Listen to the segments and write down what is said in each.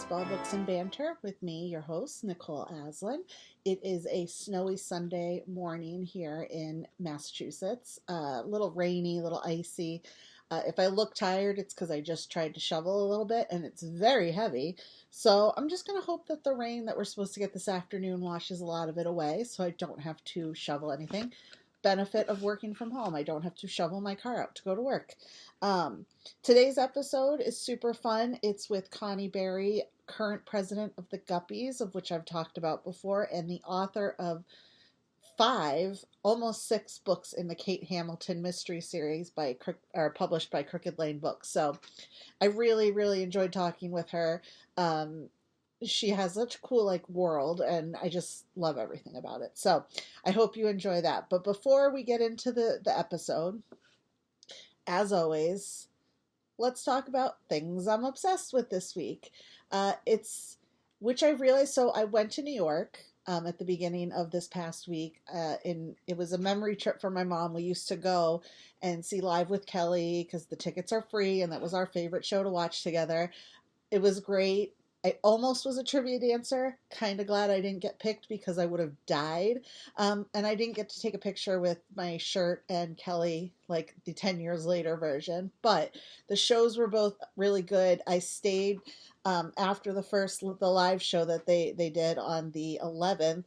Baseball, Books, and Banter with me, your host, Nicole Aslin. It is a snowy Sunday morning here in Massachusetts. A little rainy, a little icy. If I look tired, it's because I just tried to shovel a little bit and it's very heavy. So I'm just going to hope that the rain that we're supposed to get this afternoon washes a lot of it away so I don't have to shovel anything. Benefit of working from home. I don't have to shovel my car out to go to work. Um, Today's episode is super fun. It's with Connie Berry, current president of the Guppies, of which I've talked about before, and the author of 5, almost 6 books in the Kate Hamilton mystery series published by Crooked Lane Books. So I really, really enjoyed talking with her. She has such a cool world, and I just love everything about it. So I hope you enjoy that. But before we get into the episode, as always, let's talk about things I'm obsessed with this week. Which I realized, so I went to New York at the beginning of this past week. It was a memory trip for my mom. We used to go and see Live with Kelly because the tickets are free, and that was our favorite show to watch together. It was great. I almost was a trivia dancer. Kind of glad I didn't get picked because I would have died. And I didn't get to take a picture with my shirt and Kelly, like the 10 years later version. But the shows were both really good. I stayed after the live show that they did on the 11th.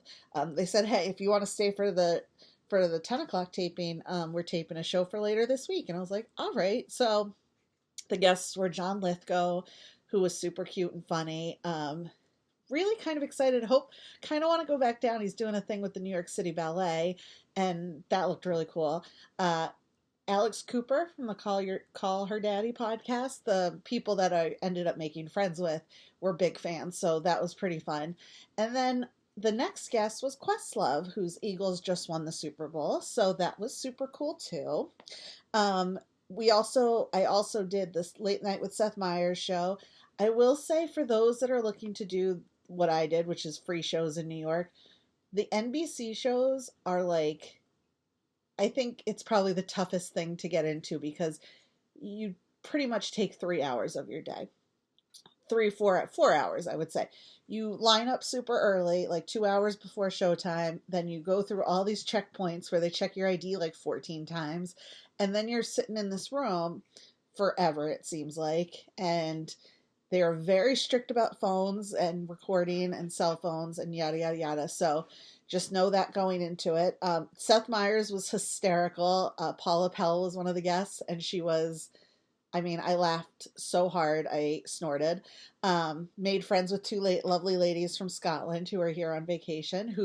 They said, hey, if you want to stay for the 10 o'clock taping, we're taping a show for later this week. And I was like, all right. So the guests were John Lithgow, who was super cute and funny. Really kind of excited. Kind of want to go back down. He's doing a thing with the New York City Ballet, and that looked really cool. Alex Cooper from the Call Her Daddy podcast, the people that I ended up making friends with were big fans, so that was pretty fun. And then the next guest was Questlove, whose Eagles just won the Super Bowl, so that was super cool too. I also did this Late Night with Seth Meyers show. I will say, for those that are looking to do what I did, which is free shows in New York, the NBC shows are I think it's probably the toughest thing to get into because you pretty much take 3 hours of your day. 4 hours, I would say. You line up super early, 2 hours before showtime. Then you go through all these checkpoints where they check your ID 14 times. And then you're sitting in this room forever, it seems like. And they are very strict about phones and recording and cell phones and yada, yada, yada. So just know that going into it. Seth Meyers was hysterical. Paula Pell was one of the guests, and she was, I laughed so hard I snorted. Made friends with 2 lovely ladies from Scotland who are here on vacation,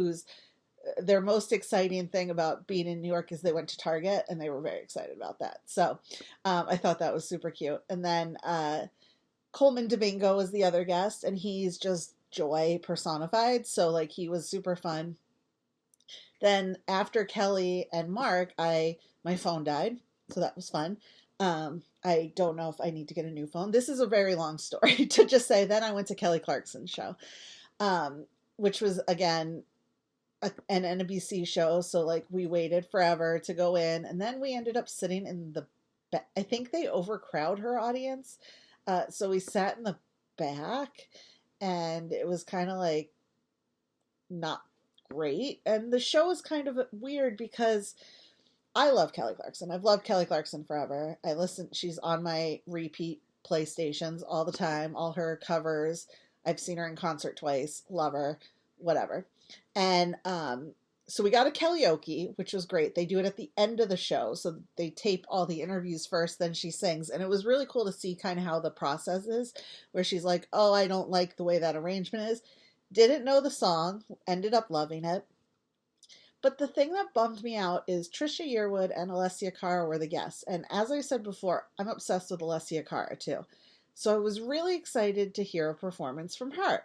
their most exciting thing about being in New York is they went to Target, and they were very excited about that. So I thought that was super cute. And then Coleman Domingo was the other guest, and he's just joy personified. So he was super fun. Then after Kelly and Mark, my phone died, so that was fun. I don't know if I need to get a new phone. This is a very long story to just say. Then I went to Kelly Clarkson's show, which was again an NBC show. So we waited forever to go in, and then we ended up sitting in I think they overcrowd her audience. So we sat in the back, and it was kind of not great. And the show is kind of weird because I love Kelly Clarkson. I've loved Kelly Clarkson forever. She's on my repeat playstations all the time, all her covers. I've seen her in concert twice. Love her, whatever. And so we got a karaoke, which was great. They do it at the end of the show. So they tape all the interviews first, then she sings. And it was really cool to see kind of how the process is, where she's like, oh, I don't like the way that arrangement is. Didn't know the song, ended up loving it. But the thing that bummed me out is Trisha Yearwood and Alessia Cara were the guests. And as I said before, I'm obsessed with Alessia Cara too. So I was really excited to hear a performance from her.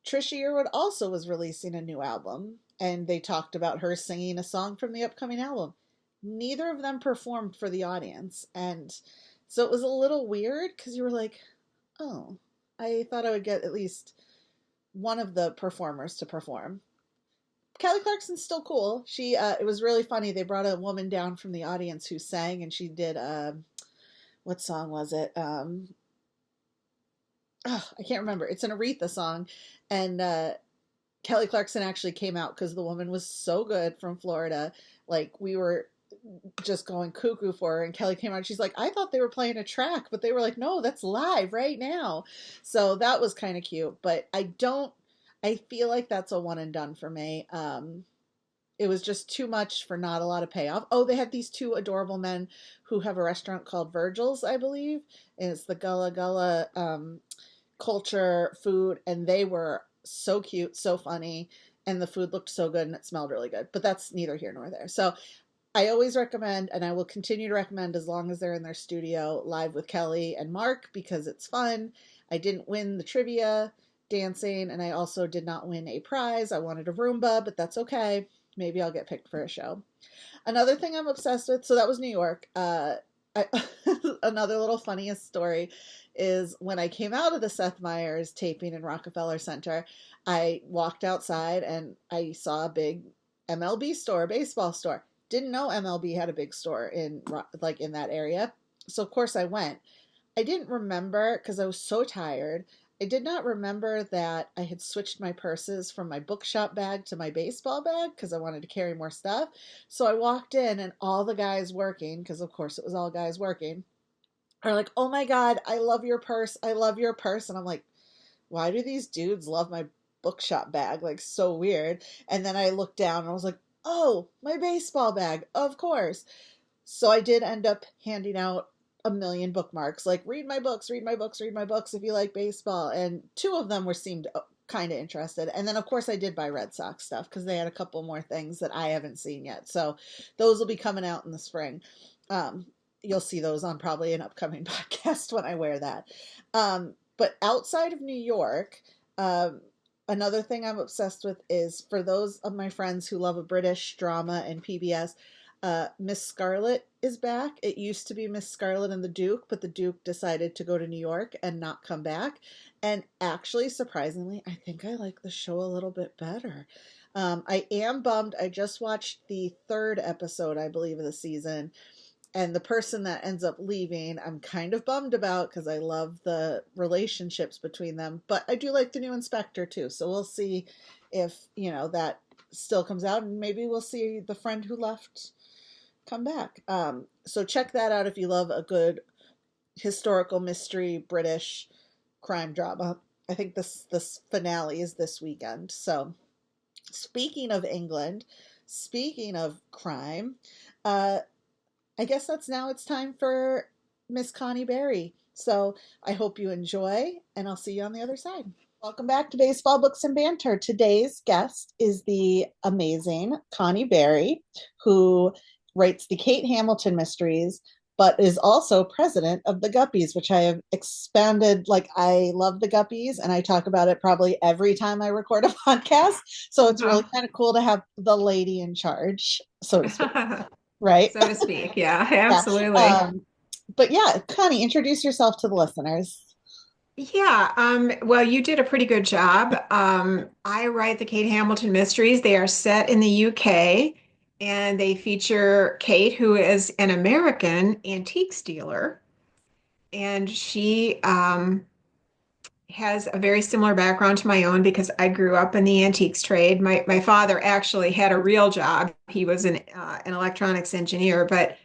Trisha Yearwood also was releasing a new album, and they talked about her singing a song from the upcoming album. Neither of them performed for the audience, and so it was a little weird because you were like, oh, I thought I would get at least one of the performers to perform. Kelly Clarkson's still cool. It was really funny. They brought a woman down from the audience who sang, and she did, what song was it? I can't remember. It's an Aretha song, and Kelly Clarkson actually came out because the woman was so good from Florida. Like we were just going cuckoo for her, and Kelly came out. She's like, I thought they were playing a track, but they were like, no, that's live right now. So that was kind of cute. But I don't. I feel like that's a one and done for me. It was just too much for not a lot of payoff. Oh, they had these two adorable men who have a restaurant called Virgil's, I believe. And it's the Gullah Gullah culture food, and they were so cute, so funny, and the food looked so good and it smelled really good. But that's neither here nor there. So I always recommend, and I will continue to recommend as long as they're in their studio, Live with Kelly and Mark, because it's fun. I didn't win the trivia dancing, and I also did not win a prize. I wanted a Roomba, but that's okay. Maybe I'll get picked for a show. Another thing I'm obsessed with, so that was New York. I, another little funniest story is when I came out of the Seth Meyers taping in Rockefeller Center, I walked outside and I saw a big MLB store, baseball store. Didn't know MLB had a big store in like in that area. So of course I went. I didn't remember because I was so tired. I did not remember that I had switched my purses from my bookshop bag to my baseball bag because I wanted to carry more stuff. So I walked in and all the guys working, because of course it was all guys working, are like, oh my God, I love your purse. I love your purse. And I'm like, why do these dudes love my bookshop bag? Like, so weird. And then I looked down and I was like, oh, my baseball bag, of course. So I did end up handing out a million bookmarks, like read my books, read my books, read my books if you like baseball. And two of them were seemed kind of interested. And then of course I did buy Red Sox stuff because they had a couple more things that I haven't seen yet. So those will be coming out in the spring. You'll see those on probably an upcoming podcast when I wear that. But outside of New York, another thing I'm obsessed with is, for those of my friends who love a British drama and PBS, Miss Scarlet is back. It used to be Miss Scarlet and the Duke, but the Duke decided to go to New York and not come back. And actually, surprisingly, I think I like the show a little bit better. I am bummed. I just watched the third episode, I believe, of the season. And the person that ends up leaving, I'm kind of bummed about because I love the relationships between them. But I do like the new inspector too. So we'll see if, that still comes out, and maybe we'll see the friend who left come back. So check that out if you love a good historical mystery British crime drama. I think this finale is this weekend. So speaking of England, speaking of crime, I guess it's time for Miss Connie Berry. So I hope you enjoy, and I'll see you on the other side. Welcome back to Baseball Books and Banter. Today's guest is the amazing Connie Berry, who writes the Kate Hamilton mysteries, but is also president of the Guppies, which I have expanded. Like, I love the Guppies, and I talk about it probably every time I record a podcast. So it's really Oh. kind of cool to have the lady in charge, so to speak, right? So to speak. Yeah, Yeah. absolutely. But yeah, Connie, introduce yourself to the listeners. Yeah, well, you did a pretty good job. I write the Kate Hamilton mysteries. They are set in the UK, and they feature Kate, who is an American antiques dealer, and she has a very similar background to my own because I grew up in the antiques trade. My father actually had a real job. He was an electronics engineer, but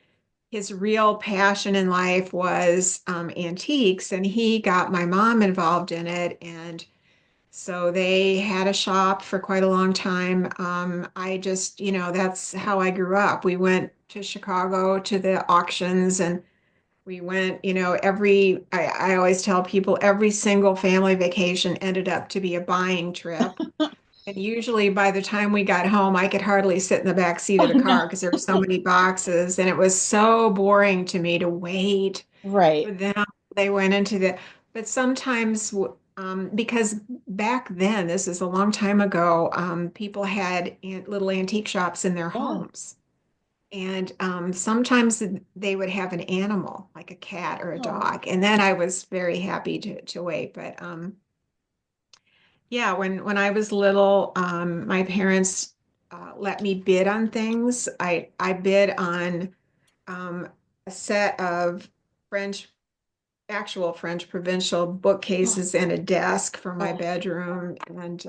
his real passion in life was antiques, and he got my mom involved in it. And so they had a shop for quite a long time. I just, that's how I grew up. We went to Chicago to the auctions, and we went, I always tell people every single family vacation ended up to be a buying trip. And usually by the time we got home, I could hardly sit in the back seat of Oh the no. car because there were so many boxes. And it was so boring to me to wait Right. for them. They went into but sometimes, because back then, this is a long time ago, people had little antique shops in their Yeah. homes. And sometimes they would have an animal, like a cat or a Oh. dog. And then I was very happy to wait. But yeah, when I was little, my parents let me bid on things. I bid on a set of French actual French provincial bookcases and a desk for my Oh, bedroom. And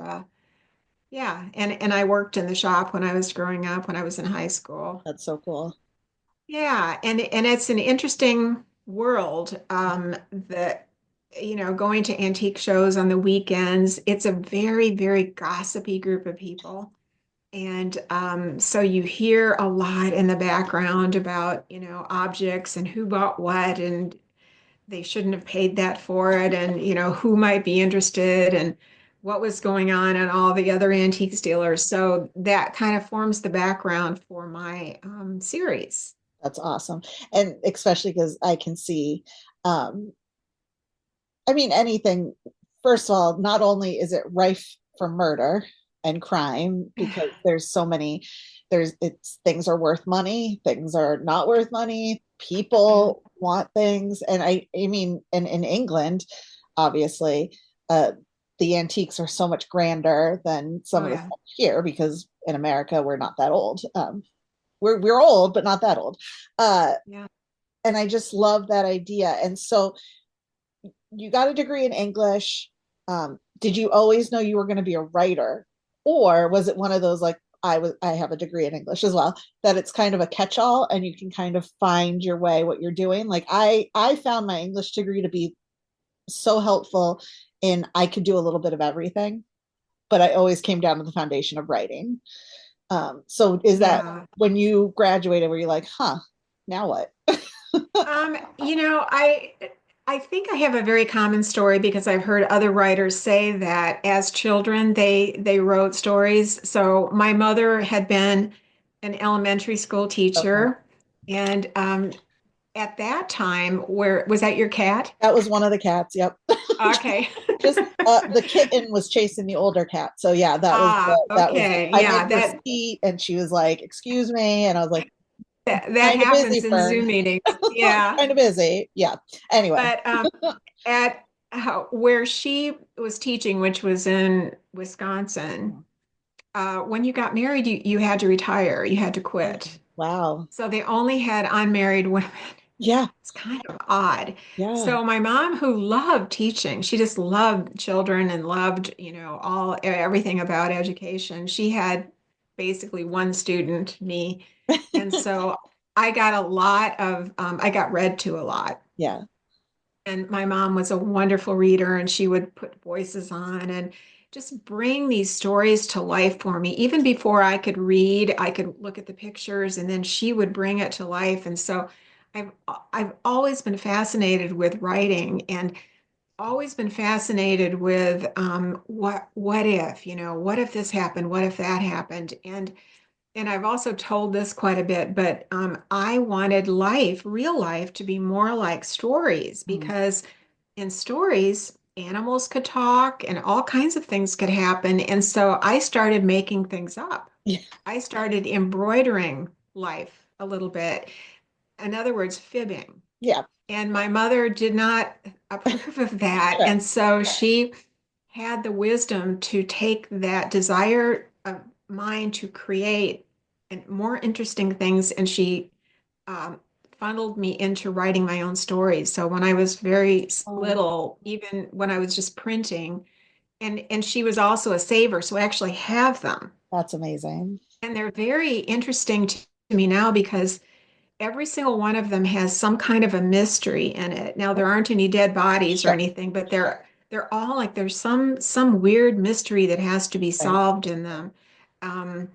yeah, and I worked in the shop when I was growing up, when I was in high school. that's so cool. Yeah, and it's an interesting world that going to antique shows on the weekends. It's a very, very gossipy group of people. And so you hear a lot in the background about, objects and who bought what and they shouldn't have paid that for it and, who might be interested and what was going on and all the other antiques dealers. So that kind of forms the background for my series. That's awesome. And especially because I can see, um, I mean, anything, first of all, not only is it rife for murder and crime because there's so many, it's things are worth money, things are not worth money, Yeah. people want things. And I mean, and in England, obviously, uh, the antiques are so much grander than some Oh, of the yeah. stuff here because in America, we're not that old. We're old, but not that old. Uh, Yeah. and I just love that idea. And so you got a degree in English. Did you always know you were going to be a writer, or was it one of those like I have a degree in English as well that it's kind of a catch-all and you can kind of find your way what you're doing? Like I found my English degree to be so helpful in I could do a little bit of everything, but I always came down to the foundation of writing. So is that Yeah. when you graduated, were you like, huh, now what? I think I have a very common story because I've heard other writers say that as children they wrote stories. So my mother had been an elementary school Okay. teacher, and at that time, where was that your cat? That was one of the cats. Yep. Okay. Just the kitten was chasing the older cat. So yeah, that was Okay. I'm in Yeah, her that seat and she was like, "Excuse me," and I was like, that "Kind of busy, happens in Fern. Zoom meetings. Yeah. Kind of busy." Yeah. Anyway. But at where she was teaching, which was in Wisconsin, when you got married, you had to retire, you had to Oh, quit. wow. So they only had unmarried women. Yeah. It's kind of odd. Yeah. So my mom, who loved teaching, she just loved children and loved, all everything about education. She had basically one student, me. And so I got a lot of, I got read to a lot. Yeah. And my mom was a wonderful reader, and she would put voices on and just bring these stories to life for me. Even before I could read, I could look at the pictures, and then she would bring it to life. And so I've I've always been fascinated with writing, and always been fascinated with what if, what if this happened, what if that happened, and I've also told this quite a bit, but I wanted life, real life, to be more like stories Mm. because in stories, animals could talk and all kinds of things could happen. And so I started making things up. Yeah. I started embroidering life a little bit. In other words, fibbing. Yeah. And my mother did not approve of that. Sure. And so she had the wisdom to take that desire of mine to create and more interesting things, and she um, funneled me into writing my own stories. So when I was very Oh, little, even when I was just printing, and she was also a saver, so I actually have them, that's amazing. and they're very interesting to me now because every single one of them has some kind of a mystery in it. Now there aren't any dead bodies or Sure. anything, but they're all like there's some weird mystery that has to be Right. solved in them. Um,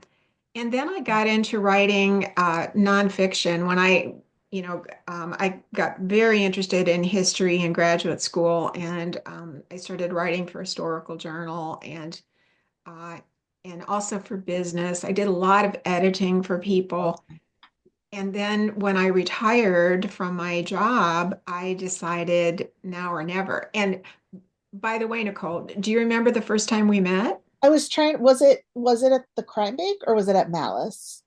and then I got into writing nonfiction when I got very interested in history in graduate school, and I started writing for a historical journal uh, and also for business. I did a lot of editing for people. And then when I retired from my job, I decided now or never. And by the way, Nicole, do you remember the first time we met? I was trying, was it at the Crime Bake or was it at Malice?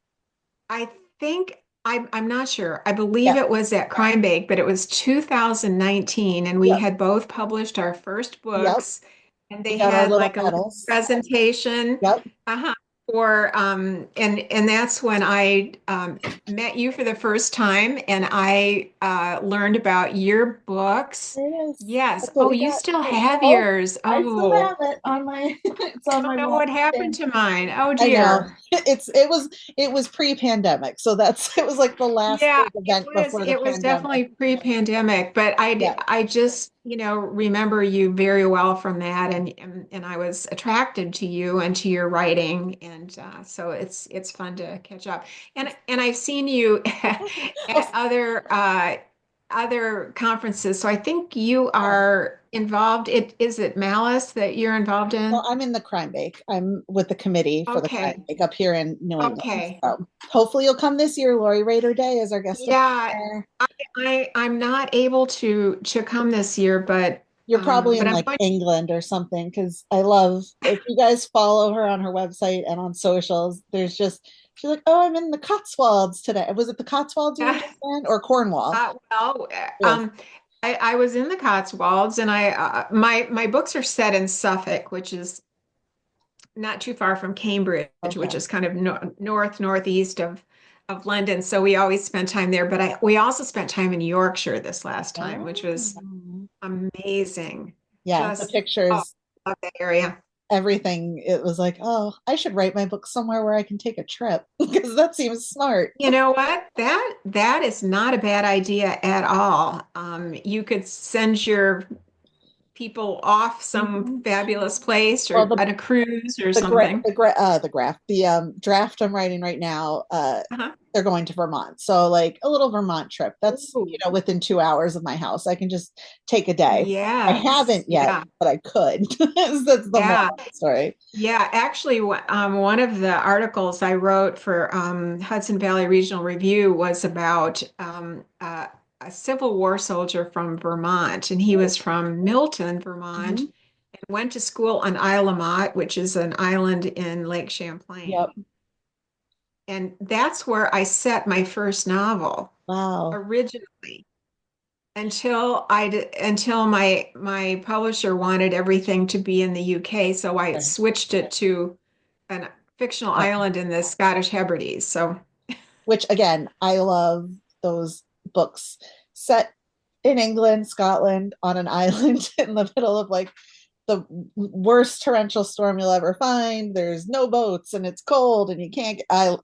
I think I'm not sure. I believe Yeah. it was at Crime Bake, but it was 2019, and we Yep. had both published our first Yep. books, and We they got our had little like a little medals. presentation. Yep. Uh-huh. or and that's when I met you for the first time, and I learned about your books. There it is. Yes. That's what Oh, we you got. still Here. have Oh, yours. I still Oh, have it on my it's on I my don't know wall what happened thing. to mine. Oh I know. dear. It was pre-pandemic. So it was like the last Yeah, big event before the it was pandemic. definitely pre-pandemic, but Yeah. I just, remember you very well from that, and I was attracted to you and to your writing, and so it's fun to catch up. And I've seen you Oh, at other conferences, so I think you yeah. are involved. Is it Malice that you're involved So in? I'm in the crime bake. I'm with the committee for the crime Okay. bake up here in New England. Okay. So hopefully you'll come this year. Lori Raider Day is our guest of Yeah, honor. I'm not able to come this year, You're probably in but I'm like going. England or something because I love if you guys follow her on her website and on socials. There's just she's like, oh, I'm in the Cotswolds today. Was it the Cotswolds you were Yeah. just in or Cornwall? Well, Yes. I was in the Cotswolds, and my books are set in Suffolk, which is not too far from Cambridge, which Okay. is kind of northeast of London. So we always spend time there. But we also spent time in Yorkshire this last time, which was Oh. amazing. Yeah, the Just oh, pictures, love that area. everything. It was like, oh, I should write my book somewhere where I can take a trip because that seems smart. You know what? That is not a bad idea at all. You could send your people off some Mhm. fabulous place Well, or on a cruise or gra something. the graph the draft I'm writing right now. Uh-huh. They're going to Vermont, so like a little Vermont trip. That's Ooh, within 2 hours of my house. I can just take a day. I yes. haven't yet, Yeah. but I could. That's the moral Yeah. of the story. Yeah. Actually, one of the articles I wrote for Hudson Valley Regional Review was about a Civil War soldier from Vermont, and he Oh, was from Milton, Vermont, mhm. and went to school on Isle La Motte, which is an island in Lake Champlain. Yep. And that's where I set my first novel Wow. originally until my publisher wanted everything to be in the UK, so I Right. switched it to a fictional Yep. island in the Scottish Hebrides. So Which again, I love those books set in England, Scotland, on an island in the middle of like the worst torrential storm you'll ever find. There's no boats and it's cold and you can't. I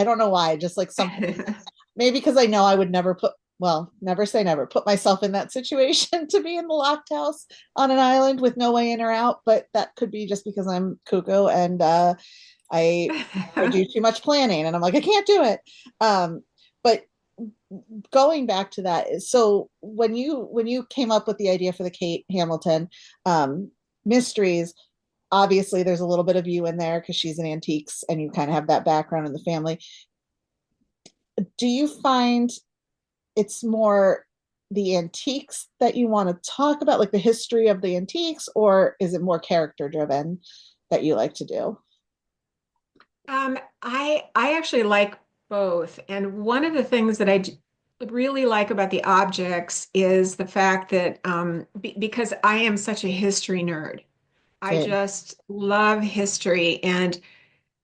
don't know why. Just like something. Maybe because I know I would never put. Well, never say never. Put myself in that situation to be in the locked house on an island with no way in or out. But that could be just because I'm cuckoo and I I do too much planning and I'm like I can't do it. But going back to that is so when you came up with the idea for the Kate Hamilton um, mysteries, obviously there's a little bit of you in there because she's in antiques and you kind of have that background in the family. Do you find it's more the antiques that you want to talk about, like the history of the antiques, or is it more character driven that you like to do? I actually like both, and one of the things that really like about the objects is the fact that because I am such a history nerd, I Same. just love history, and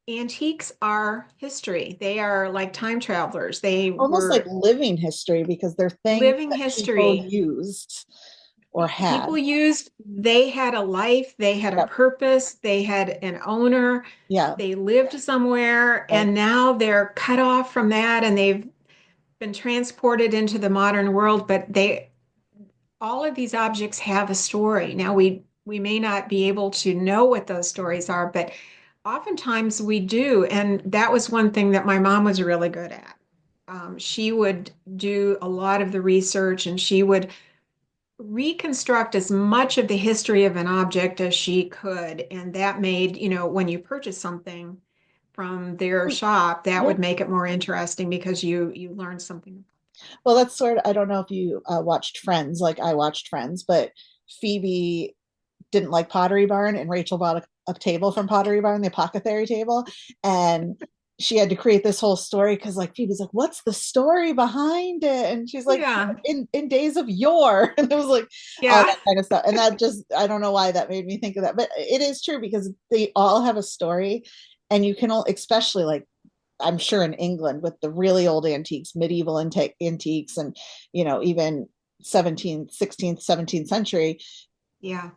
antiques are history. They are like time travelers. They Almost like were living history because they're things living that people history. used or had. They had a life, they had a Yep. purpose, they had an owner, Yeah. they lived somewhere, Right. and now they're cut off from that and they've been transported into the modern world. But all of these objects have a story. Now we may not be able to know what those stories are, but oftentimes we do. And that was one thing that my mom was really good at. She would do a lot of the research, and she would reconstruct as much of the history of an object as she could. And that made, when you purchase something from their shop, that Yep. would make it more interesting because you learn something. Well, that's sort of, I don't know if you watched Friends like I watched Friends, but Phoebe didn't like Pottery Barn, and Rachel bought a table from Pottery Barn, the apothecary table, and she had to create this whole story because like Phoebe's like, "What's the story behind it?" And she's like, Yeah. In days of yore," and it was like all Yeah. that kind of stuff. And that just I don't know why that made me think of that, but it is true because they all have a story, and you can, especially like I'm sure in England with the really old antiques, medieval antiques, and even 17th, 16th, 17th century, Yeah.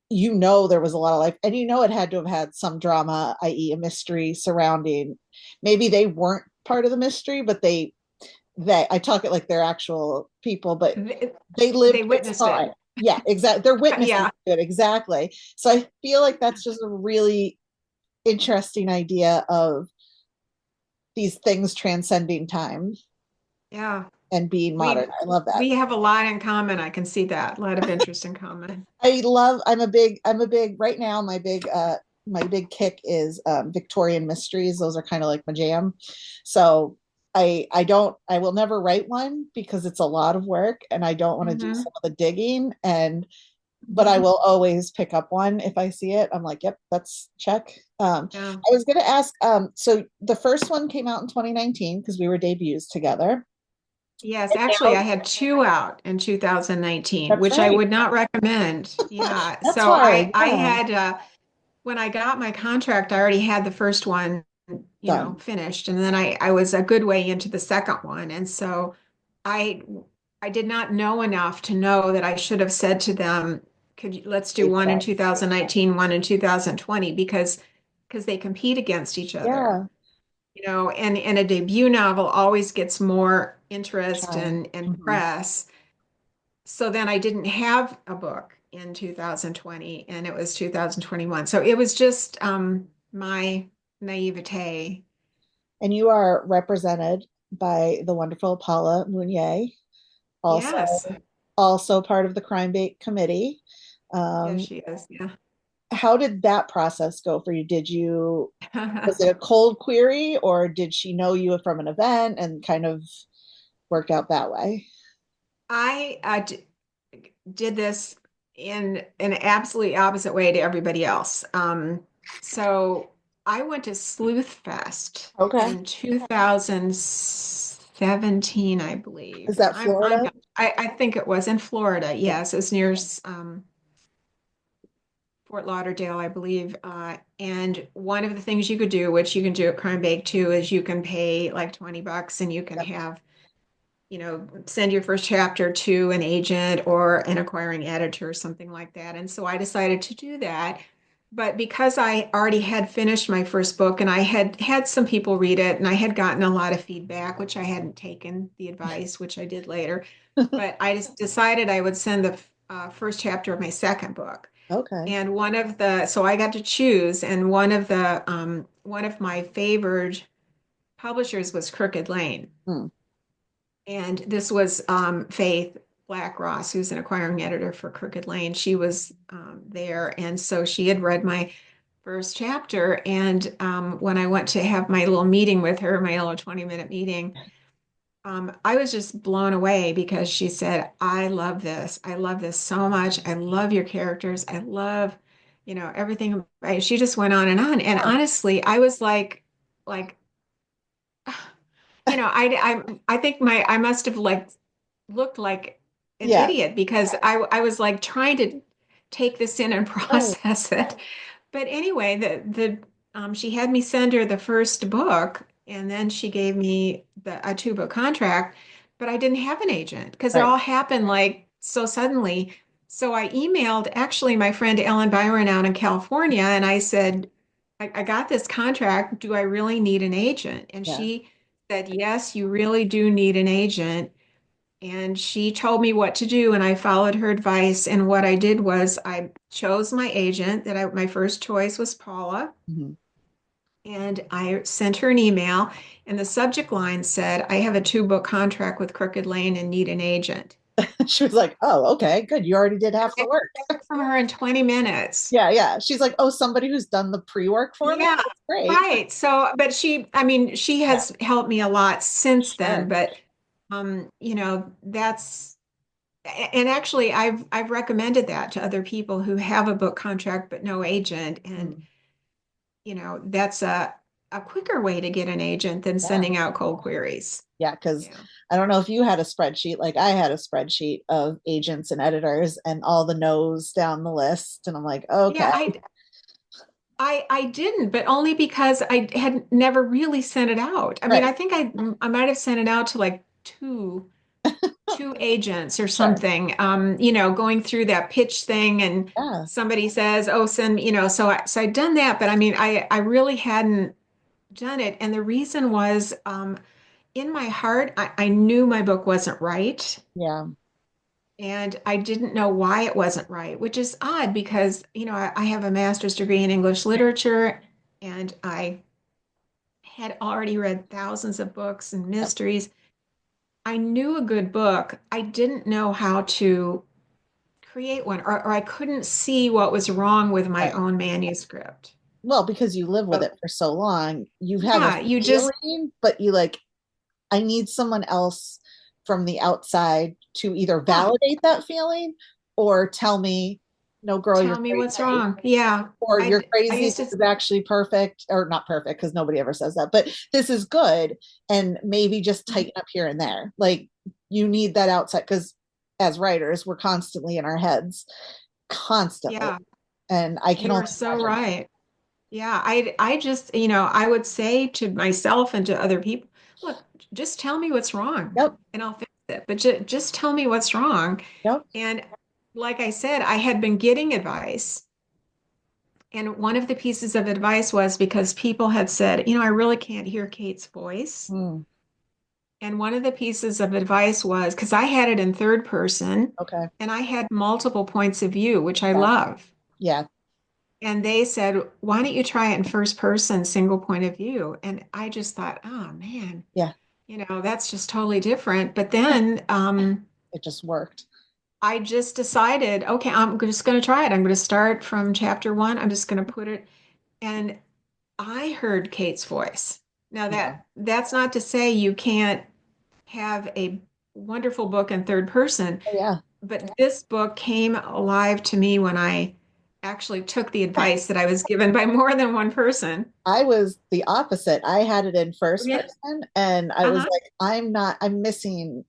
there was a lot of life, and it had to have had some drama, i.e., a mystery surrounding. Maybe they weren't part of the mystery, but they I talk it like they're actual people, but They, they they lived and witnessed saw it. it. Yeah, exactly. They're witnesses Yeah. to it, exactly. So I feel like that's just a really interesting idea of these things transcending time Yeah. and being modern. We I love that. we have a lot in common. I can see that. A lot of interest in common. I'm a big right now. My big kick is Victorian mysteries. Those are kind of like my jam. So I will never write one because it's a lot of work and I don't want to do Hmm. some of the digging, but I Hmm. will always pick up one if I see it. I'm like, yep, that's check. Yeah. I was going to ask, so the first one came out in 2019 because we were debuts together. Yes, And actually, now, I had two out in 2019, that's which I right. would not recommend. Yeah. That's So hard. I Yeah. had when I got my contract, I already had the first one, Done. finished, and then I was a good way into the second one, and so I I did not know enough to know that I should have said to them, let's do Wait for one in that. 2019, one in 2020, because they compete against each other. Yeah. And a debut novel always gets more interest Time. and Mhm. press. So then I didn't have a book in 2020 and it was 2021. So it was just my naivete. And you are represented by the wonderful Paula Mounier, also Yes. also part of the Crime Bait Committee. Yes, Um, she is. Yeah. how did that process go for you? Was it a cold query, or did she know you from an event and kind of worked out that way? I did this in an absolutely opposite way to everybody else. So I went to Sleuth Fest Okay. in 2017, I believe. Is that I'm Florida? not, I think it was in Florida. Okay. Yes, it's near Fort Lauderdale, I believe. And one of the things you could do, which you can do at Crime Bake too, is you can pay like $20 and you can Yep. have send your first chapter to an agent or an acquiring editor or something like that. And so I decided to do that. But because I already had finished my first book and I had had some people read it and I had gotten a lot of feedback, which I hadn't taken the advice, which I did later, but I just decided I would send the first chapter of my second book. Okay. And so I got to choose, and one of my favored publishers was Crooked Lane. Hmm. And this was Faith Black Ross, who's an acquiring editor for Crooked Lane. She was there. And so she had read my first chapter. And when I went to have my little meeting with her, my little 20-minute meeting, I was just blown away because she said, I love this. I love this so much. I love your characters. I love, everything. She just went on and on. And Yeah. honestly, I was like, I think I must have like looked like an Yeah. idiot because I was like trying to take this in and Right. process it. But anyway, the she had me send her the first book, and then she gave me a two-book contract, but I didn't have an agent because it Right. all happened like so suddenly. So I emailed actually my friend Ellen Byron out in California, and I said, I got this contract. Do I really need an agent? And Yeah. she said, yes, you really do need an agent. And she told me what to do, and I followed her advice. And what I did was I chose my agent my first choice was Paula. Mhm. And I sent her an email, and the subject line said, I have a two-book contract with Crooked Lane and need an agent. She was like, "Oh, okay, good. You already did half I the work." heard from her in 20 minutes. Yeah, yeah. She's like, "Oh, somebody who's done the pre-work for me. Yeah, That's great." right. So, but I mean, she Yeah, has helped me a lot since then, sure. but that's and actually I've recommended that to other people who have a book contract but no agent. And Mm, that's a quicker way to get an agent than yeah, sending out cold queries. yeah. Because Yeah. I don't know if you had a spreadsheet like I had a spreadsheet of agents and editors and all the no's down the list, and I'm like, Yeah, okay, I didn't, but only because I had never really sent it out. I mean, Right. I think I might have sent it out to like two agents or Sure. something. Going through that pitch thing, and Yeah. somebody says, "Oh, send," so I'd done that, but I mean, I really hadn't done it, and the reason was, in my heart, I knew my book wasn't right. Yeah. And I didn't know why it wasn't right, which is odd because, I have a master's degree in English literature, and I had already read thousands of books and Yep. mysteries. I knew a good book. I didn't know how to create one, or I couldn't see what was wrong with my Right. own manuscript. Well, because you live with So, it for so long, you have a yeah, you just, feeling, but you like, I need someone else from the outside to either yeah, validate that feeling or tell me, no, girl, you're tell me what's crazy. wrong. Yeah, Or you're I crazy. used to, This is actually perfect, or not perfect because nobody ever says that, but this is good. And maybe just tighten up here and there. Like you need that outside because as writers, we're constantly in our heads, constantly. yeah, And I can you only are so imagine. right. Yeah, I just, I would say to myself and to other people, look, just tell me what's wrong Yep. and I'll fix it. But just tell me what's wrong. Yep. And like I said, I had been getting advice. And one of the pieces of advice was because people had said, I really can't hear Kate's voice. Mm, And one of the pieces of advice was because I had it in third person okay. and I had multiple points of view, which I Yeah. love. Yeah. And they said, why don't you try it in first person, single point of view? And I just thought, oh man, Yeah. that's just totally different. But then It just worked. I just decided, okay, I'm just going to try it. I'm going to start from chapter one. I'm just going to put it. And I heard Kate's voice. Now Yeah. that's not to say you can't have a wonderful book in third person, Oh, yeah. but this book came alive to me when I actually took the advice that I was given by more than one person. I was the opposite. I had it in first Yeah. person and I was Uh-huh. like, I'm missing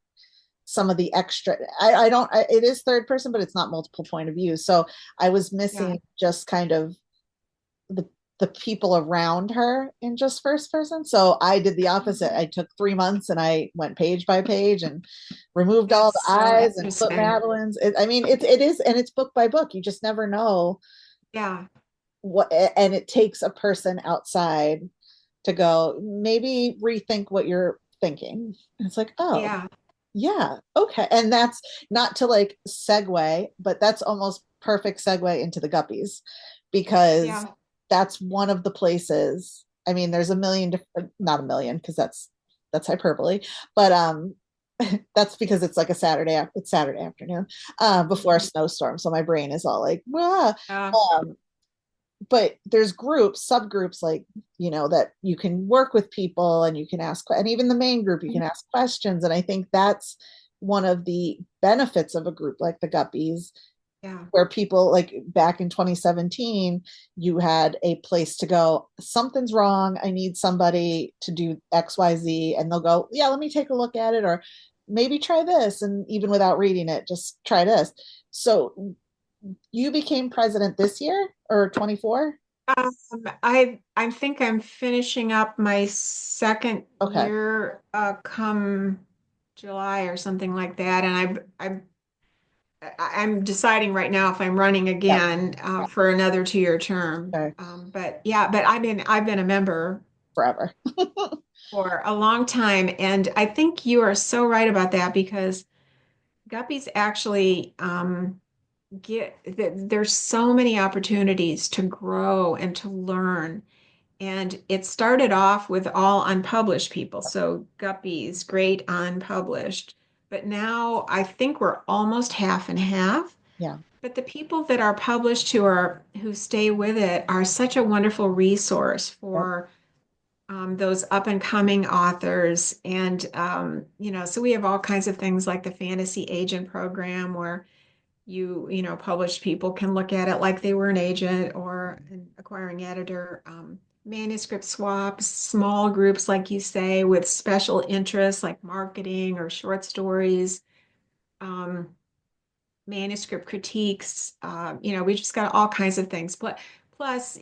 some of the extra. I don't, it is third person, but it's not multiple point of view. So I was Yeah. missing just kind of the, the people around her in just first person. So I did the opposite. Mhm. I took 3 months and I went page by page and removed all That's the so eyes and put interesting. Madeline's. I mean, it is, and it's book by book. You just never know Yeah. what, and it takes a person outside to go maybe rethink what you're thinking. And it's like, oh, Yeah. yeah, okay. And that's not to like segue, but that's almost perfect segue into the guppies because Yeah. that's one of the places. I mean, there's a million different, not a million, because that's hyperbole, but that's because it's like a it's Saturday afternoon, before a Mhm. snowstorm. So my brain is all like, wow. Yeah. But there's groups, subgroups, like, that you can work with people and you can ask, and even the main group, you can ask questions. And I think that's one of the benefits of a group like the Guppies, Yeah. where people like back in 2017, you had a place to go, something's wrong. I need somebody to do XYZ. And they'll go, yeah, let me take a look at it. Or maybe try this. And even without reading it, just try this. So you became president this year or 24? I think I'm finishing up my second Okay. year come July or something like that, and I'm deciding right now if I'm running Yep. again for another 2-year term. Okay. But yeah, but I've been a member Forever. for a long time, and I think you are so right about that because guppies actually there's so many opportunities to grow and to learn. And it started off with all unpublished people. So Guppies, great unpublished. But now I think we're almost half and half. Yeah. But the people that are published who stay with it are such a wonderful resource Yep. for those up and coming authors. And so we have all kinds of things like the Fantasy Agent Program where published people can look at it like they were an agent or an acquiring editor. Manuscript swaps, small groups, like you say, with special interests like marketing or short stories, um, manuscript critiques. We just got all kinds of things. Plus,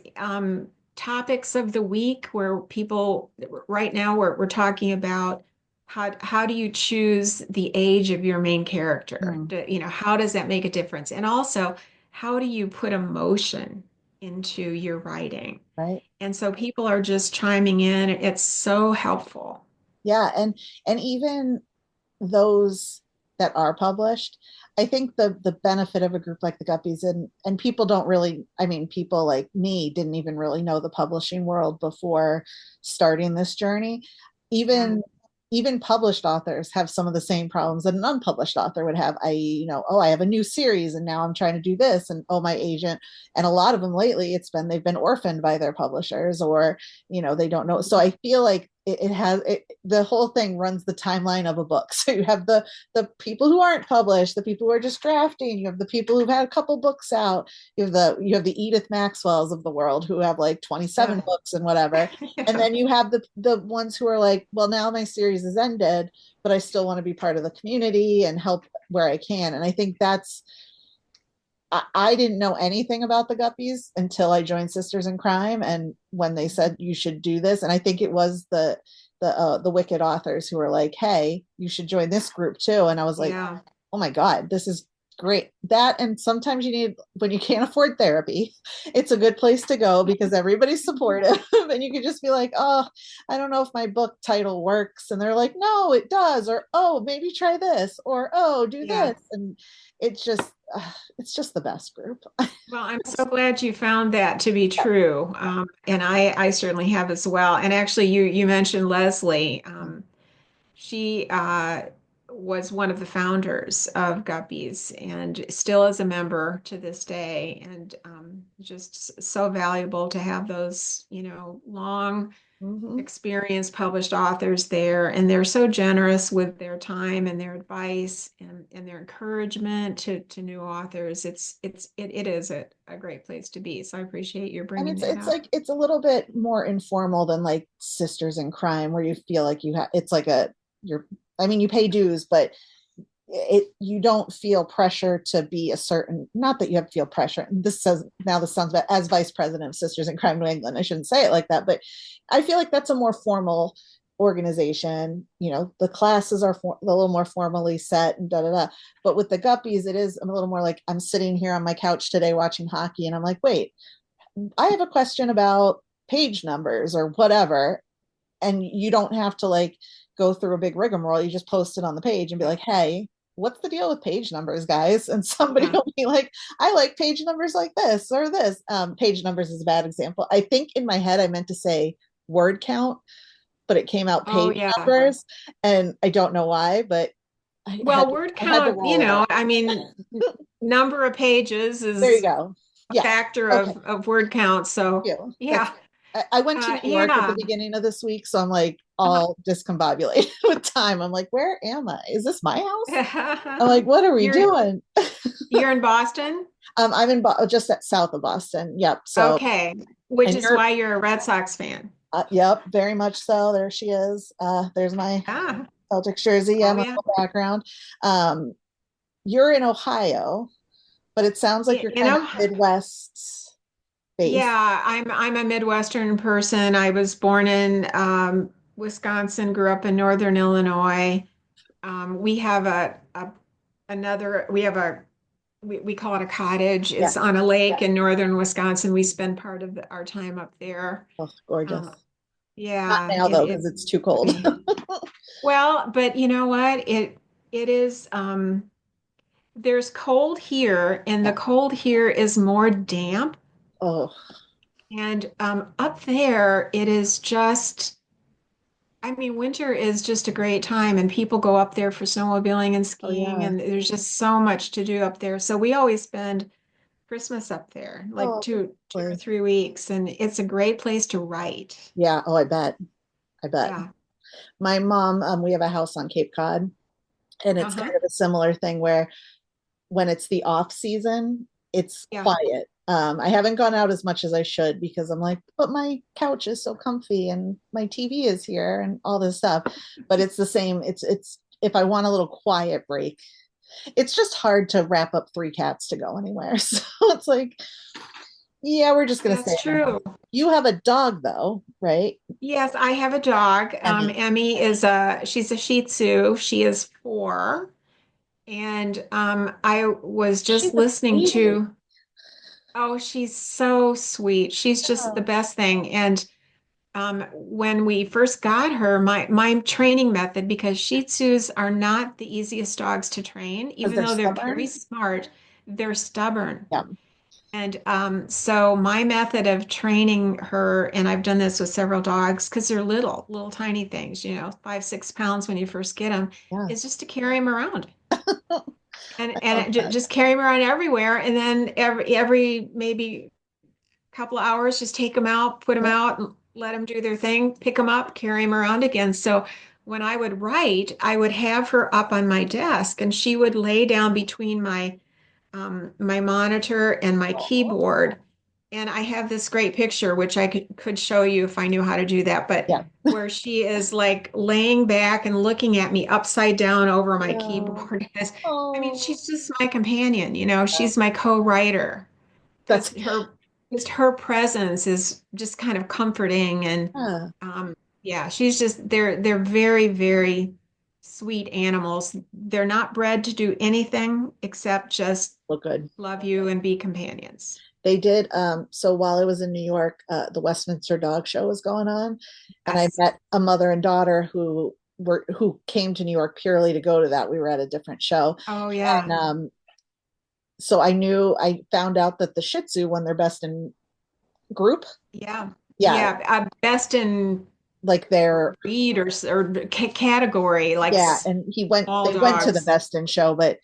topics of the week where people, right now, we're talking about how do you choose the age of your main character? Mm, How does that make a difference? And also, how do you put emotion into your writing? right. And so people are just chiming in. It's so helpful. Yeah, and even those that are published, I think the benefit of a group like the Guppies, and people don't really, I mean, people like me didn't even really know the publishing world before starting this journey. Yeah. Even published authors have some of the same problems that an unpublished author would have. Oh, I have a new series and now I'm trying to do this, and oh, my agent. And a lot of them lately, it's been they've been orphaned by their publishers, or they don't know. So I feel like the whole thing runs the timeline of a book. So you have the people who aren't published, the people who are just drafting, you have the people who've had a couple books out, you have the Edith Maxwells of the world who have like 27 Yeah. books and whatever. And then you have the ones who are like, well, now my series is ended, but I still want to be part of the community and help where I can. And I think I didn't know anything about the Guppies until I joined Sisters in Crime, and when they said you should do this, and I think it was the Wicked authors who were like, "Hey, you should join this group too," and I was like, Yeah. "Oh my god, this is great!" That, and sometimes you need, when you can't afford therapy, it's a good place to go because everybody's supportive, and you can just be like, "Oh, I don't know if my book title works," and they're like, "No, it does," or "Oh, maybe try this," or "Oh, do Yeah. this," and it's just it's just the best group. Well, I'm so glad you found that to be true. And I certainly have as well. And actually, you mentioned Leslie. She was one of the founders of Guppies and still is a member to this day. And just so valuable to have those, long Mm-hmm. experienced published authors there, and they're so generous with their time and their advice and their encouragement to new authors. It is a great place to be. So I appreciate you And bringing it's that it's up. like it's a little bit more informal than like Sisters in Crime, where you feel like you have it's like a you're I mean, you pay dues, but you don't feel pressure to be a certain, not that you have to feel pressure. This sounds bad, as vice president of Sisters in Crime New England, I shouldn't say it like that, but I feel like that's a more formal organization. The classes are a little more formally set and da da da. But with the Guppies, it is a little more like, I'm sitting here on my couch today watching hockey and I'm like, wait, I have a question about page numbers or whatever. And you don't have to like go through a big rigmarole. You just post it on the page and be Yeah. like, hey, what's the deal with page numbers, guys? And somebody Yeah. will be like, I like page numbers like this or this. Page numbers is a bad example. I think in my head I meant to say word count, but it came out Oh page yeah. numbers, and I don't know why, but I had Well, to, word I had to count, roll with it. I mean, number of pages There you is go. a Yeah. factor Okay. of word count. So You. That's yeah. good. I went to New York at the Yeah. beginning of this week, so I'm like all discombobulated with time. I'm like, where am I? Is this my house? I'm like, what are we You're doing? you're in Boston? I'm in just at south of Boston. Yep. So, Okay. Which and is you're, why you're a Red Sox fan. yep, very much so. There she is. There's my Yeah. Celtics jersey. Yeah, Oh my yeah. little background. Um, you're in Ohio, but it sounds like you're You kind of know, Midwest based. yeah, I'm a Midwestern person. I was born in Wisconsin, grew up in Northern Illinois. We have we call it a cottage. Yeah. It's on a lake in northern Wisconsin. We spend part of our time up there. Oh, gorgeous. Um, Not yeah, now though, because it's too cold. well, but you know what? It is there's cold here, and the Yeah. cold here is more damp. Oh, And up there, it is just, I mean, winter is just a great time, and people go up there for snowmobiling and oh skiing, yeah. and there's just so much to do up there. So we always spend Christmas up there, like Oh, two or lovely. 3 weeks, and it's a great place to write. Yeah. Oh, I bet. I bet. Yeah. My mom, we have a house on Cape Cod, and it's Uh-huh. kind of a similar thing where when it's the off season, it's Yeah. quiet. I haven't gone out as much as I should because I'm like, but my couch is so comfy and my TV is here and all this stuff. But it's the same. It's if I want a little quiet break, it's just hard to wrap up three cats to go anywhere. So it's like, Yeah, we're just gonna That's say animal. true. You have a dog though, right? Yes, I have a dog. Emmy. Emmy she's a Shih Tzu. She is 4. And I was just She's a listening baby. to, oh, she's so sweet. She's just the Oh, best thing. And when we first got her, my training method, because Shih Tzus are not the easiest dogs to train, because even they're though they're very stubborn. smart, they're stubborn. Yeah. And so my method of training her, and I've done this with several dogs because they're little tiny things, 5, 6 pounds when you first get them, Yeah. is just to carry them around and just carry them around everywhere. And then every maybe couple of hours, just take them out, put them Yeah. out, and let them do their thing, pick them up, carry them around again. So when I would write, I would have her up on my desk and she would lay down between my monitor and my Oh, keyboard. And I have this great picture, which I could show you if I knew how to do that, but yeah. where she is like laying back and looking at me upside down over my Yeah. keyboard. I mean, Oh, she's just my companion, yeah. she's my co-writer That's because her presence is just kind of comforting and yeah. um, yeah, they're very, very sweet animals. They're not bred to do anything except just Look good. love you and be companions. They did. So while I was in New York, the Westminster Dog Show was going on, and I Yes. met a mother and daughter who came to New York purely to go to that. We were at a different show, Oh and yeah. so I found out that the Shih Tzu won their best in group. Yeah. Yeah, Yeah. Best in like they're breed or category, like yeah, and small they went to the dogs. best in show, but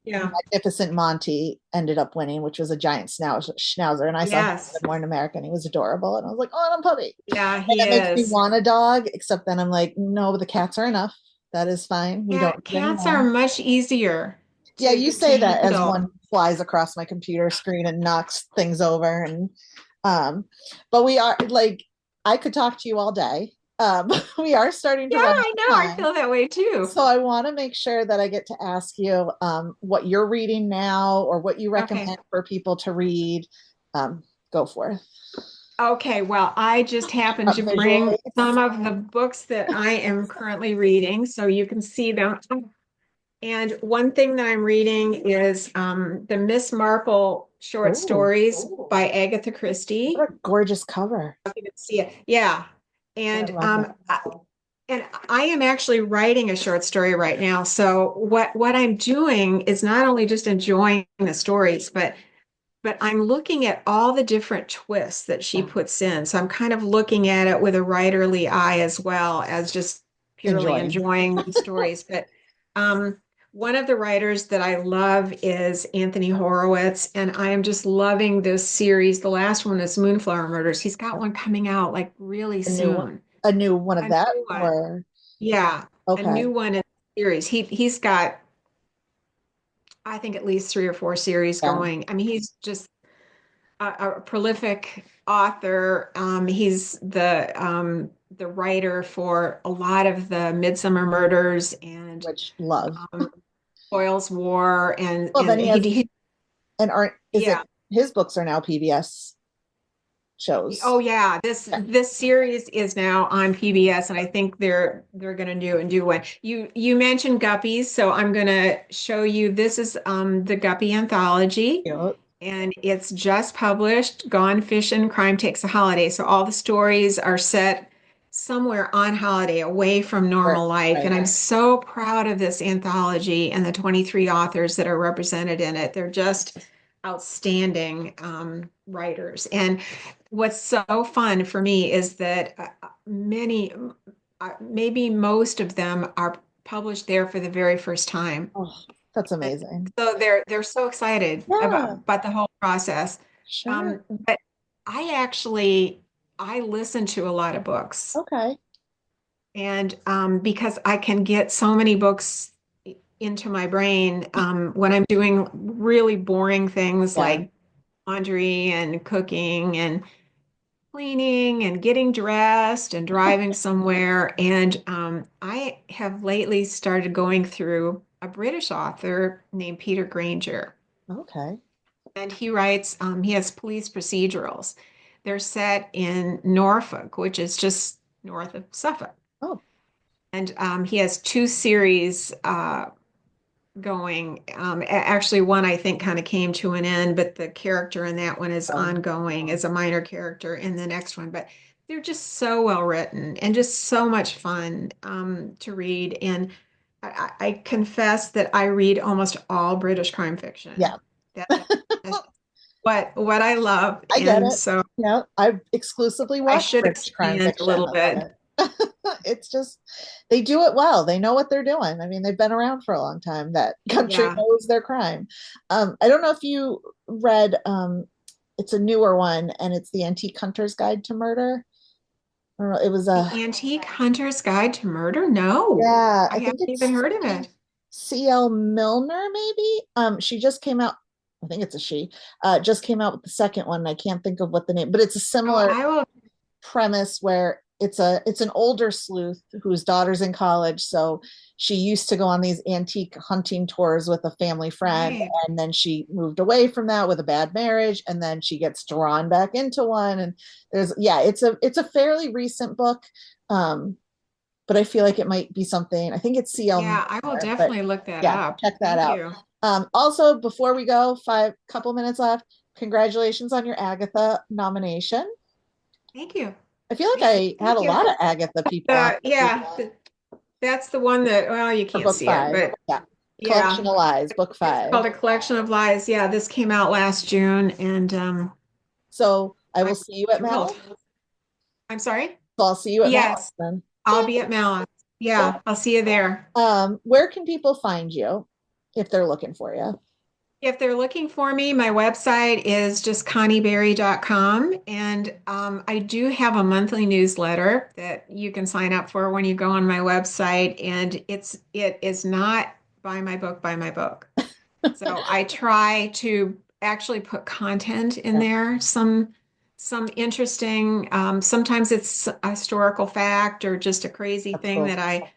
Yeah. Magnificent Monty ended up winning, which was a giant schnauzer. And I saw him Yes. in More than America, and he was adorable. And I was like, oh, and I'm puppy. Yeah, And he it makes me is. want a dog, except then I'm like, no, but the cats are enough. That is fine. We don't need any Cats are more. much easier Yeah, you to say that as handle. one flies across my computer screen and knocks things over. And um, but we are like, I could talk to you all day. We are starting to Yeah, run out I know. of I time. feel that way too. So I want to make sure that I get to ask you what you're reading now or what you Okay. recommend for people to read. Go for it. Okay, well, I just happened to Visual bring some aids. of the books that I am currently reading so you can see them. And one thing that I'm reading is the Miss Marple short Oh, stories by Agatha Christie. what a gorgeous cover. You can see it. Yeah. I And love that. I am actually writing a short story right now. So what I'm doing is not only just enjoying the stories, but I'm looking at all the different twists that she Yeah, puts in. So I'm kind of looking at it with a writerly eye as well as just purely enjoying. enjoying the stories. But um, one of the writers that I love is Anthony Horowitz, and I am just loving this series. The last one is Moonflower Murders. He's got one coming out like really A new one, soon. a new one of A that, new one. or Yeah, a okay, new one in the series. He's got, I think, at least 3 or 4 series yeah, going. I mean, he's just a prolific author. He's the writer for a lot of the Midsummer Murders and which love. um, Foyle's War, and Well, then he and aren't is it yeah. his books are now PBS shows? Oh yeah, this series is now on PBS, and I think they're going to do one. You mentioned Guppies, so I'm going to show you. This is the Guppy anthology. Yeah, And it's just published, Gone Fishing, Crime Takes a Holiday. So all the stories are set somewhere on holiday, away from right, normal life. And right. I'm so proud of this anthology and the 23 authors that are represented in it. They're just outstanding writers. And what's so fun for me is that maybe most of them are published there for the very first time. Oh, that's amazing. So they're so excited Yeah, about the whole process. sure. But I actually I listen to a lot of books, Okay. and because I can get so many books into my brain when I'm doing really boring things Yeah. like laundry and cooking and cleaning and getting dressed and driving somewhere. And I have lately started going through a British author named Peter Granger. Okay. and he has police procedurals. They're set in Norfolk, which is just north of Suffolk. Oh, And he has two series going. Actually, one I think kind of came to an end, but the character in that one is oh, ongoing as a minor character in the next one. But they're just so well written and just so much fun to read. And I confess that I read almost all British crime fiction. yeah. That is what I love. I get And it. so Yeah, I exclusively I watch should British crime expand a fiction. little I love bit. it. It's just they do it well. They know what they're doing. I mean, they've been around for a long time. That country Yeah. knows their crime. I don't know if you read. It's a newer one, and it's the Antique Hunter's Guide to Murder. I don't know. It was The a Antique Hunter's Guide to Murder? No, yeah. I I haven't think even it's heard of it. C.L. Milner, maybe. She just came out. I think it's a she. Just came out with the second one. I can't think of what the name, but it's a Oh, similar I will. premise where it's an older sleuth whose daughter's in college, so she used to go on these antique hunting tours with a family friend, Right. and then she moved away from that with a bad marriage, and then she gets drawn back into one, and there's yeah, it's a fairly recent book, um but I feel like it might be something. I think it's CL Yeah, I will Miller, but definitely look that yeah, up. check that Thank out. you. Also, before we go, five couple minutes left. Congratulations on your Agatha nomination. Thank you. I feel like Thank you. I had a Thank you. lot of Agatha people on Yeah, that's the one that, well, you for can't book see it, five. but Yeah. Collection yeah, of Lies, book it's five. called A Collection of Lies. Yeah, this came out last June, and So I will I'm see you at thrilled. Malice. I'm sorry? So I'll see you at Malice Yes, then. I'll Yeah. be at Malice. Yeah. Yeah, I'll see you there. Where can people find you if they're looking for you? If they're looking for me, my website is just connieberry.com. And I do have a monthly newsletter that you can sign up for when you go on my website. And it is not buy my book. So I try to actually put content in Yeah, there, some interesting, sometimes it's a historical fact or just a crazy that's thing cool. that I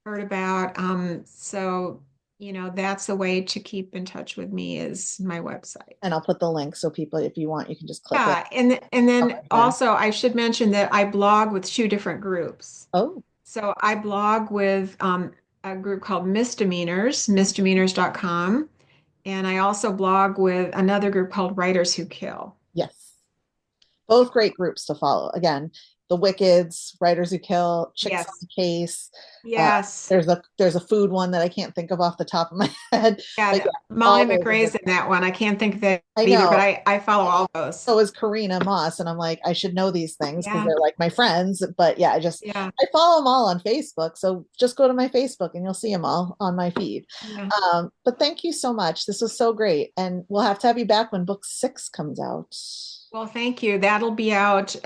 heard about. So, that's a way to keep in touch with me is my website. And I'll put the link so people, if you want, you can just click it. Yeah, and Oh, then right here. also I should mention that I blog with two different groups. Oh, So I blog with a group called misdemeanors.com, and I also blog with another group called Writers Who Kill. yes. Both great groups to follow. Again, the Wickeds, Writers Who Kill, Chicks on Yes. the Case. Uh, Yes. there's a food one that I can't think of off the top of my head, but Yeah, yeah, Molly all those are McRae's good. in that one. I can't think of that I either, but know. I follow all those. So is Karina Moss, and I'm like, I should know these things because Yeah. they're like my friends. But yeah, Yeah. I follow them all on Facebook, so just go to my Facebook and you'll see them all on my feed. Yeah. But thank you so much. This was so great, and we'll have to have you back when book six comes out. Well, thank you. That'll be out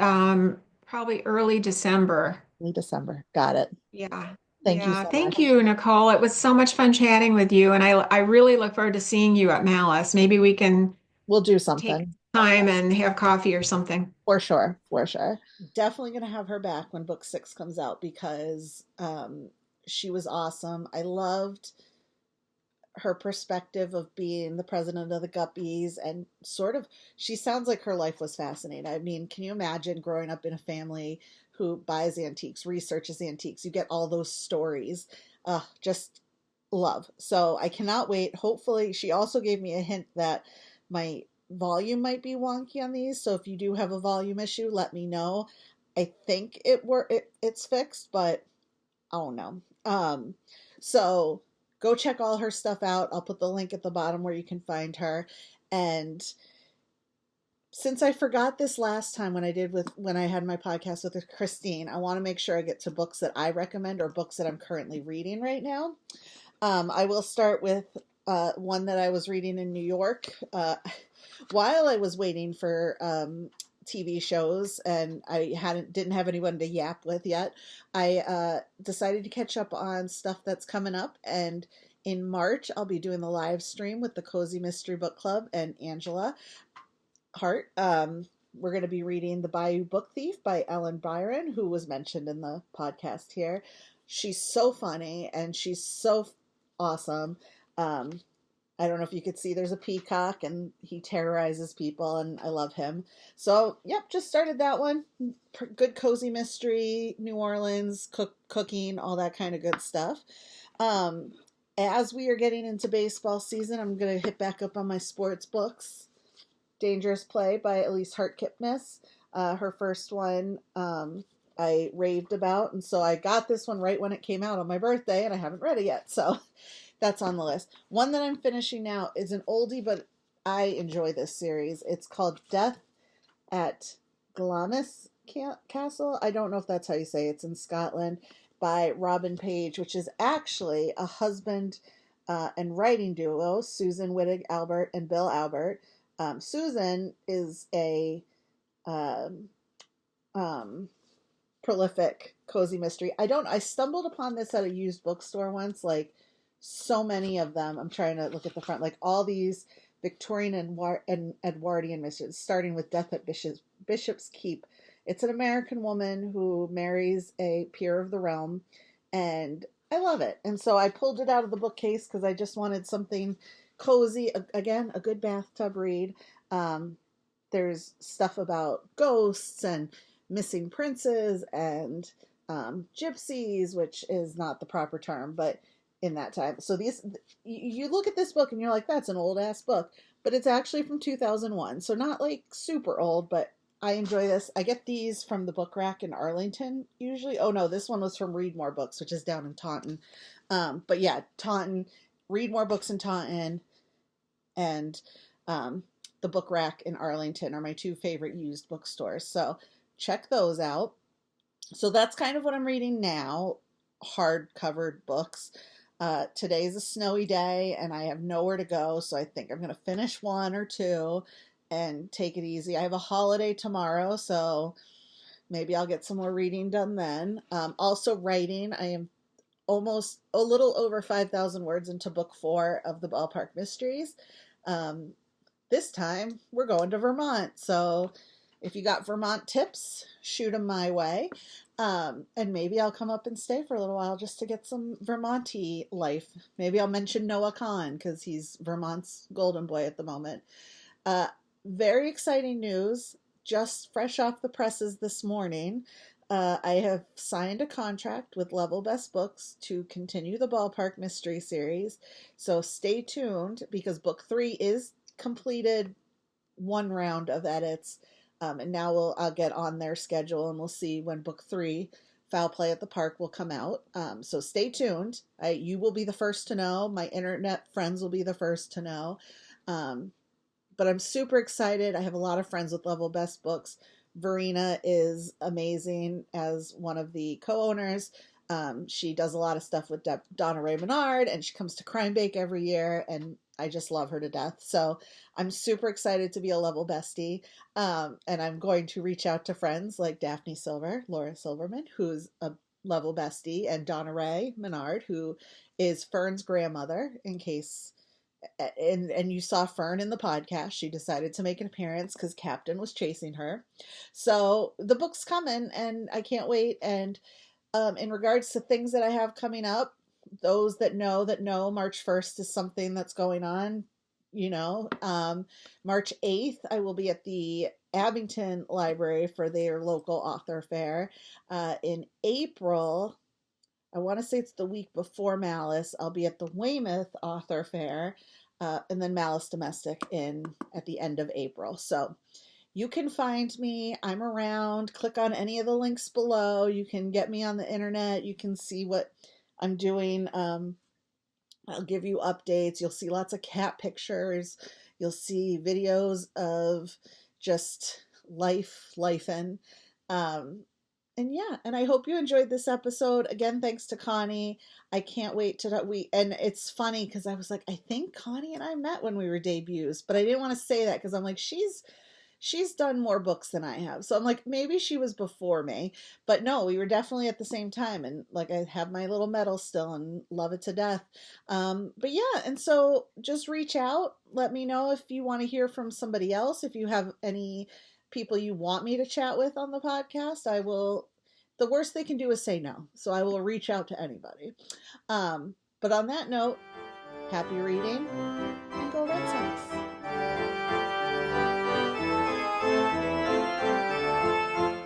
probably early December. Early December. Got it. Yeah. Thank you Yeah. so Thank much. you, Nicole. It was so much fun chatting with you, and I really look forward to seeing you at Malice. Maybe we can We'll do take something time and have coffee or something. for sure. For sure. Definitely going to have her back when book six comes out because she was awesome. I loved her perspective of being the president of the Guppies and sort of she sounds like her life was fascinating. I mean, can you imagine growing up in a family who buys antiques, researches antiques? You get all those stories. Just love. So I cannot wait. Hopefully, she also gave me a hint that my volume might be wonky on these. So if you do have a volume issue, let me know. I think it's fixed, but I don't know. So go check all her stuff out. I'll put the link at the bottom where you can find her. And since I forgot this last time when I had my podcast with Christine, I want to make sure I get to books that I recommend or books that I'm currently reading right now. I will start with one that I was reading in New York while I was waiting for TV shows, and I didn't have anyone to yap with yet. I decided to catch up on stuff that's coming up, and in March I'll be doing the live stream with the Cozy Mystery Book Club and Angela Hart. We're going to be reading The Bayou Book Thief by Ellen Byron, who was mentioned in the podcast here. She's so funny and she's so awesome. Um, I don't know if you could see, there's a peacock and he terrorizes people, and I love him. So, yep, just started that one. Good cozy mystery, New Orleans, cooking, all that kind of good stuff. Um, as we are getting into baseball season, I'm going to hit back up on my sports books. Dangerous Play by Elise Hart Kipnis. Her first one I raved about, and so I got this one right when it came out on my birthday, and I haven't read it yet, so that's on the list. One that I'm finishing now is an oldie, but I enjoy this series. It's called Death at Glamis Castle. I don't know if that's how you say it. It's in Scotland, by Robin Page, which is actually a husband and writing duo, Susan Wittig Albert and Bill Albert. Susan is a um, um, prolific cozy mystery. I stumbled upon this at a used bookstore once, like so many of them. I'm trying to look at the front, like all these Victorian and Edwardian mysteries, starting with Death at Bishop's Keep. It's an American woman who marries a peer of the realm, and I love it. And so I pulled it out of the bookcase because I just wanted something cozy. Again, a good bathtub read. Um, there's stuff about ghosts and missing princes and gypsies, which is not the proper term, but in that time. So you look at this book and you're like, that's an old ass book, but it's actually from 2001. So not like super old, but I enjoy this. I get these from the book rack in Arlington usually. Oh no, this one was from Read More Books, which is down in Taunton. But yeah, Taunton, Read More Books in Taunton, and um, the book rack in Arlington are my two favorite used bookstores. So check those out. So that's kind of what I'm reading now, hard-covered books. Today's a snowy day and I have nowhere to go, so I think I'm going to finish one or two and take it easy. I have a holiday tomorrow, so maybe I'll get some more reading done then. Also writing, I am almost a little over 5,000 words into book 4 of the Ballpark Mysteries. Um, this time we're going to Vermont, so if you got Vermont tips, shoot them my way. And maybe I'll come up and stay for a little while just to get some Vermonty life. Maybe I'll mention Noah Kahn because he's Vermont's golden boy at the moment. Uh, Very exciting news, just fresh off the presses this morning. I have signed a contract with Level Best Books to continue the Ballpark Mystery Series. So stay tuned because book 3 is completed, one round of edits. And now I'll get on their schedule and we'll see when book 3, Foul Play at the Park, will come out. So stay tuned. You will be the first to know. My internet friends will be the first to know. But I'm super excited. I have a lot of friends with Level Best Books. Verena is amazing as one of the co-owners. She does a lot of stuff with Donna Ray Menard, and she comes to Crime Bake every year, and I just love her to death. So I'm super excited to be a Level Bestie. And I'm going to reach out to friends like Daphne Silver, Laura Silverman, who's a Level Bestie, and Donna Ray Menard, who is Fern's grandmother, in case... And you saw Fern in the podcast. She decided to make an appearance because Captain was chasing her. So the book's coming, and I can't wait. And in regards to things that I have coming up, those that know March 1st is something that's going on. March 8th, I will be at the Abington Library for their local author fair. In April, I want to say it's the week before Malice, I'll be at the Weymouth Author Fair, and then Malice Domestic at the end of April. So you can find me. I'm around. Click on any of the links below. You can get me on the internet. You can see what I'm doing. I'll give you updates. You'll see lots of cat pictures. You'll see videos of just lifing. And yeah, and I hope you enjoyed this episode. Again, thanks to Connie. I can't wait and it's funny because I was like, I think Connie and I met when we were debuts, but I didn't want to say that because I'm like, she's done more books than I have. So I'm like, maybe she was before me, but no, we were definitely at the same time. And like, I have my little medal still and love it to death. But yeah, and so just reach out. Let me know if you want to hear from somebody else. If you have any people you want me to chat with on the podcast, the worst they can do is say no. So I will reach out to anybody. But on that note, happy reading.